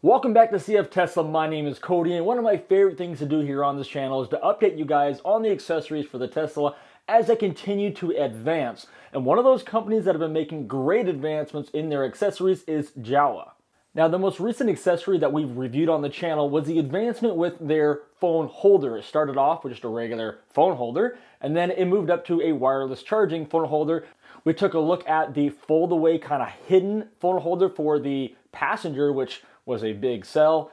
Welcome back to CfTesla. My name is Cody, and one of my favorite things to do here on this channel is to update you guys on the accessories for the Tesla as they continue to advance. And one of those companies that have been making great advancements in their accessories is JOWUA. Now, the most recent accessory that we've reviewed on the channel was the advancement with their phone holder. It started off with just a regular phone holder, and then it moved up to a wireless charging phone holder. We took a look at the fold-away kind of hidden phone holder for the passenger, which was a big sell,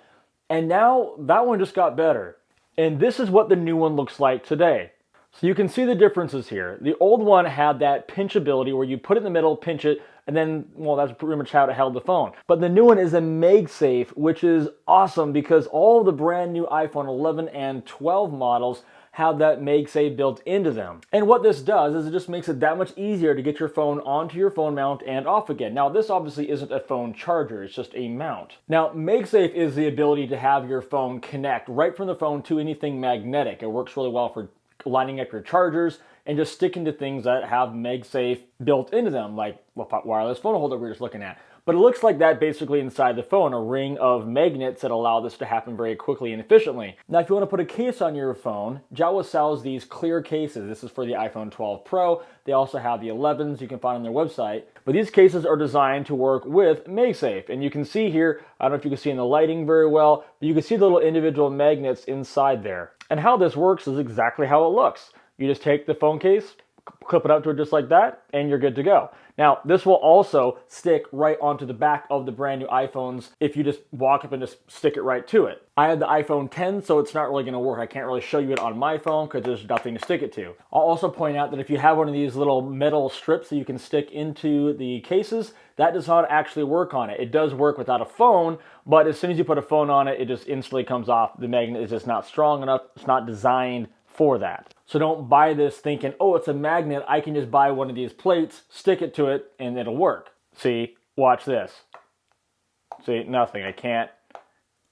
and now that one just got better. And this is what the new one looks like today. So you can see the differences here. The old one had that pinch ability where you put it in the middle, pinch it, and then, well, that's pretty much how it held the phone. But the new one is a MegSafe, which is awesome because all of the brand new iPhone 11 and 12 models have that MagSafe built into them. And what this does is it just makes it that much easier to get your phone onto your phone mount and off again. Now, this obviously isn't a phone charger, it's just a mount. Now, MagSafe is the ability to have your phone connect right from the phone to anything magnetic. It works really well for lining up your chargers and just sticking to things that have MagSafe built into them, like the wireless phone holder we were just looking at. But it looks like that basically inside the phone, a ring of magnets that allow this to happen very quickly and efficiently. Now, if you want to put a case on your phone, JOWUA sells these clear cases. This is for the iPhone 12 Pro. They also have the 11s you can find on their website. But these cases are designed to work with MagSafe. And you can see here, I don't know if you can see in the lighting very well, but you can see the little individual magnets inside there. And how this works is exactly how it looks. You just take the phone case, clip it up to it just like that, and you're good to go. Now, this will also stick right onto the back of the brand new iPhones if you just walk up and just stick it right to it. I have the iPhone 10, so it's not really going to work. I can't really show you it on my phone because there's nothing to stick it to. I'll also point out that if you have one of these little metal strips that you can stick into the cases, that does not actually work on it. It does work without a phone, but as soon as you put a phone on it, it just instantly comes off. The magnet is just not strong enough. It's not designed for that. So don't buy this thinking, oh, it's a magnet, I can just buy one of these plates, stick it to it, and it'll work. See, watch this. See, nothing, I can't,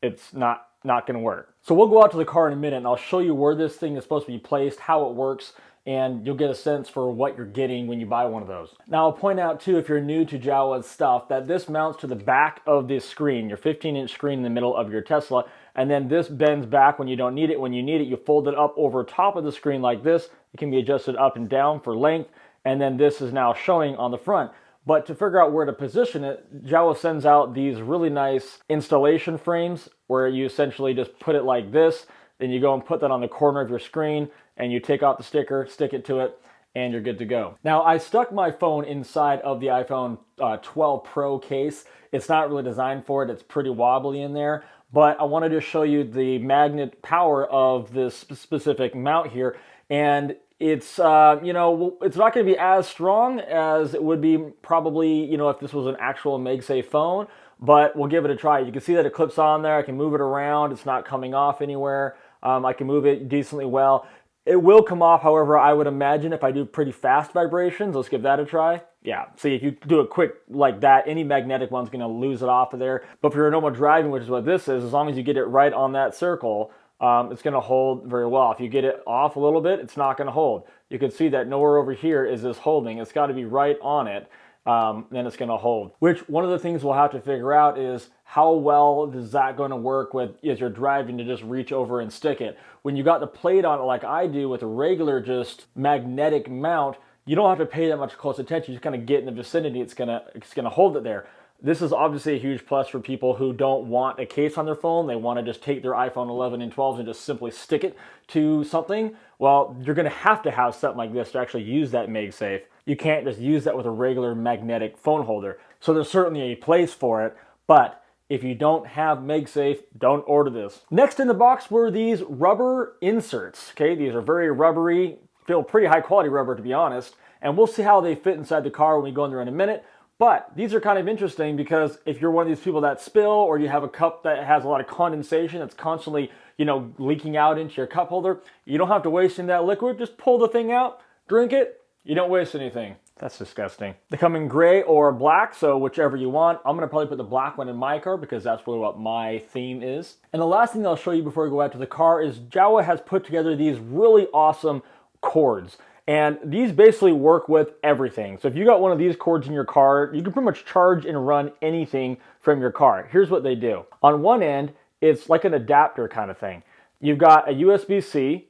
it's not gonna work. So we'll go out to the car in a minute and I'll show you where this thing is supposed to be placed, how it works, and you'll get a sense for what you're getting when you buy one of those. Now, I'll point out too, if you're new to JOWUA's stuff, that this mounts to the back of this screen, your 15-inch screen in the middle of your Tesla, and then this bends back when you don't need it. When you need it, you fold it up over top of the screen like this. It can be adjusted up and down for length, and then this is now showing on the front. But to figure out where to position it, JOWUA sends out these really nice installation frames where you essentially just put it like this, then you go and put that on the corner of your screen, and you take off the sticker, stick it to it, and you're good to go. Now, I stuck my phone inside of the iPhone 12 Pro case. It's not really designed for it. It's pretty wobbly in there, but I wanted to show you the magnet power of this specific mount here, and it's, you know, it's not going to be as strong as it would be probably, you know, if this was an actual MagSafe phone, but we'll give it a try. You can see that it clips on there. I can move it around. It's not coming off anywhere. I can move it decently well. It will come off, however, I would imagine if I do pretty fast vibrations. Let's give that a try. Yeah, see, if you do it quick like that, any magnetic one's going to lose it off of there. But for your normal driving, which is what this is, as long as you get it right on that circle, it's going to hold very well. If you get it off a little bit, it's not going to hold. You can see that nowhere over here is this holding. It's got to be right on it. Then it's going to hold. Which one of the things we'll have to figure out is how well is that going to work with as you're driving to just reach over and stick it. When you got the plate on it like I do with a regular just magnetic mount, you don't have to pay that much close attention. You just kind of get in the vicinity, it's gonna hold it there. This is obviously a huge plus for people who don't want a case on their phone. They want to just take their iPhone 11 and 12s and just simply stick it to something. Well, you're going to have something like this to actually use that MagSafe. You can't just use that with a regular magnetic phone holder. So there's certainly a place for it, but if you don't have MagSafe, don't order this. Next in the box were these rubber inserts. Okay, these are very rubbery, feel pretty high quality rubber to be honest, and we'll see how they fit inside the car when we go in there in a minute. But these are kind of interesting because if you're one of these people that spill, or you have a cup that has a lot of condensation that's constantly, you know, leaking out into your cup holder, you don't have to waste any of that liquid. Just pull the thing out, drink it, you don't waste anything. That's disgusting. They come in gray or black, so whichever you want. I'm gonna probably put the black one in my car because that's really what my theme is. And the last thing I'll show you before we go out to the car is JOWUA has put together these really awesome cords. And these basically work with everything. So if you got one of these cords in your car, you can pretty much charge and run anything from your car. Here's what they do. On one end, it's like an adapter kind of thing. You've got a USB-C,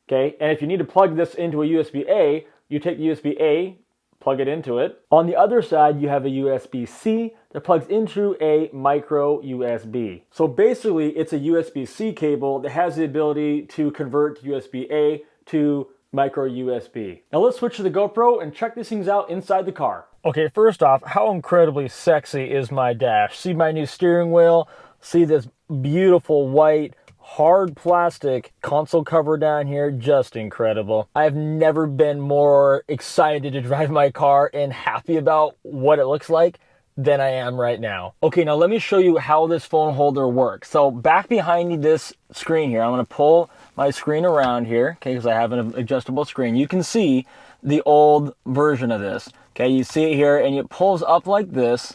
okay? And if you need to plug this into a USB-A, you take the USB-A, plug it into it. On the other side, you have a USB-C that plugs into a micro USB. So basically, it's a USB-C cable that has the ability to convert USB-A to micro USB. Now let's switch to the GoPro and check these things out inside the car. Okay, first off, how incredibly sexy is my dash? See my new steering wheel? See this beautiful white hard plastic console cover down here, just incredible. I've never been more excited to drive my car and happy about what it looks like than I am right now. Okay, now let me show you how this phone holder works. So back behind this screen here, I'm gonna pull my screen around here, okay, because I have an adjustable screen. You can see the old version of this. Okay, you see it here and it pulls up like this,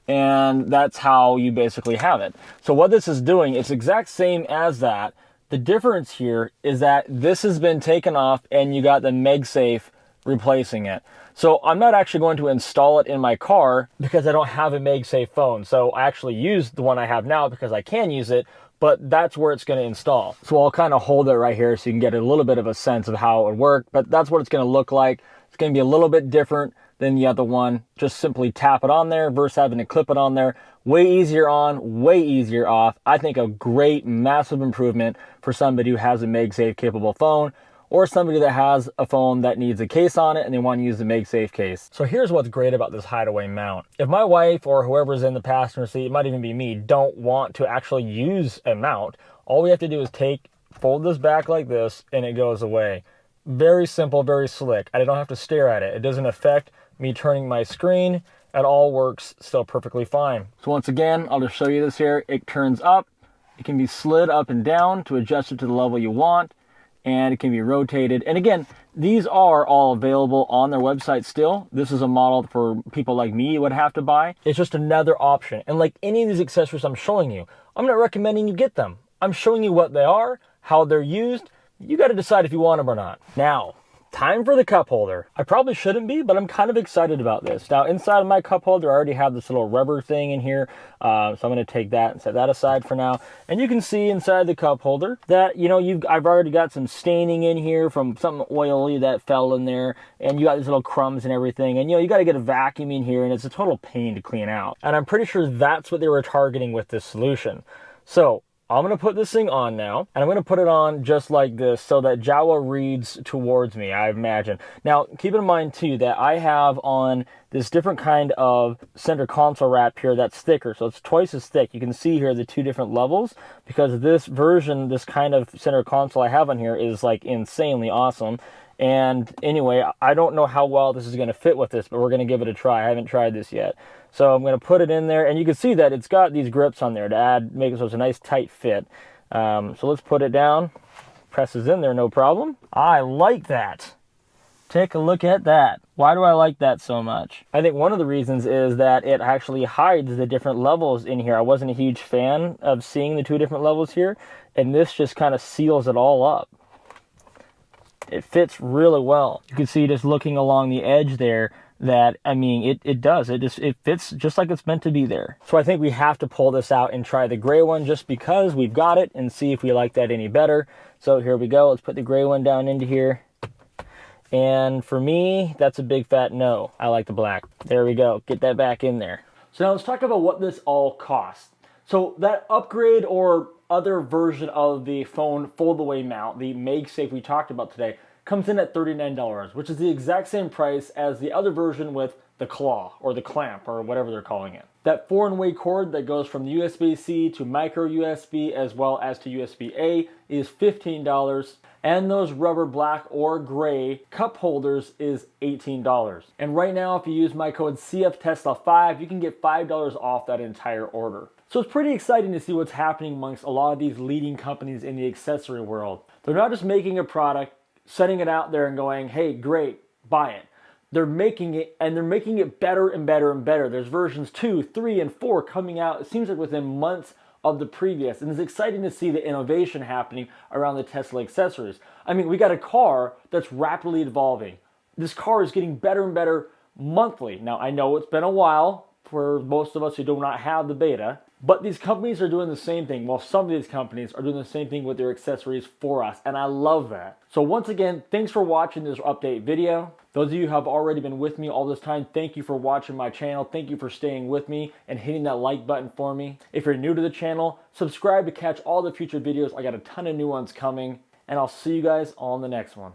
and that's how you basically have it. So what this is doing, it's exact same as that. The difference here is that this has been taken off and you got the MegSafe replacing it. So I'm not actually going to install it in my car because I don't have a MegSafe phone. So I actually use the one I have now because I can use it, but that's where it's going to install. So I'll kind of hold it right here so you can get a little bit of a sense of how it would work, but that's what it's going to look like. It's going to be a little bit different than the other one. Just simply tap it on there versus having to clip it on there. Way easier on, way easier off. I think a great, massive improvement for somebody who has a MegSafe capable phone, or somebody that has a phone that needs a case on it and they want to use the MegSafe case. So here's what's great about this hideaway mount. If my wife or whoever's in the passenger seat, it might even be me, don't want to actually use a mount, all we have to do is fold this back like this and it goes away. Very simple, very slick. I don't have to stare at it. It doesn't affect me turning my screen. It all works still perfectly fine. So once again, I'll just show you this here. It turns up. It can be slid up and down to adjust it to the level you want, and it can be rotated. And again, these are all available on their website still. This is a model for people like me would have to buy. It's just another option. And like any of these accessories I'm showing you, I'm not recommending you get them. I'm showing you what they are, how they're used. You got to decide if you want them or not. Now, time for the cup holder. I probably shouldn't be, but I'm kind of excited about this. Now, inside of my cup holder, I already have this little rubber thing in here. So I'm going to take that and set that aside for now. And you can see inside the cup holder that, you know, I've already got some staining in here from something oily that fell in there. And you got these little crumbs and everything. And, you know, you got to get a vacuum in here, and it's a total pain to clean out. And I'm pretty sure that's what they were targeting with this solution. So I'm going to put this thing on now, and I'm going to put it on just like this so that JOWUA reads towards me, I imagine. Now, keep in mind, too, that I have on this different kind of center console wrap here that's thicker, so it's twice as thick. You can see here the two different levels, because this version, this kind of center console I have on here is like insanely awesome. And anyway, I don't know how well this is going to fit with this, but we're going to give it a try. I haven't tried this yet. So I'm going to put it in there, and you can see that it's got these grips on there to make it so it's a nice tight fit. So let's put it down. Presses in there, no problem. I like that. Take a look at that. Why do I like that so much? I think one of the reasons is that it actually hides the different levels in here. I wasn't a huge fan of seeing the two different levels here, and this just kind of seals it all up. It fits really well. You can see just looking along the edge there that, I mean, it does. It fits just like it's meant to be there. So I think we have to pull this out and try the gray one just because we've got it, and see if we like that any better. So here we go. Let's put the gray one down into here. And for me, that's a big fat no. I like the black. There we go. Get that back in there. So now let's talk about what this all costs. So that upgrade or other version of the phone fold-away mount, the MagSafe we talked about today, comes in at $39, which is the exact same price as the other version with the claw or the clamp or whatever they're calling it. That 4-in-1 cord that goes from USB-C to micro USB as well as to USB-A is $15. And those rubber black or gray cup holders is $18. And right now, if you use my code CfTesla5, you can get $5 off that entire order. So it's pretty exciting to see what's happening amongst a lot of these leading companies in the accessory world. They're not just making a product, setting it out there and going, hey, great, buy it. They're making it, and they're making it better and better and better. There's versions 2, 3, and 4 coming out, it seems like within months of the previous, and it's exciting to see the innovation happening around the Tesla accessories. I mean, we got a car that's rapidly evolving. This car is getting better and better monthly. Now, I know it's been a while for most of us who do not have the beta, but these companies are doing the same thing. Well, some of these companies are doing the same thing with their accessories for us, and I love that. So once again, thanks for watching this update video. Those of you who have already been with me all this time, thank you for watching my channel. Thank you for staying with me and hitting that like button for me. If you're new to the channel, subscribe to catch all the future videos. I got a ton of new ones coming, and I'll see you guys on the next one.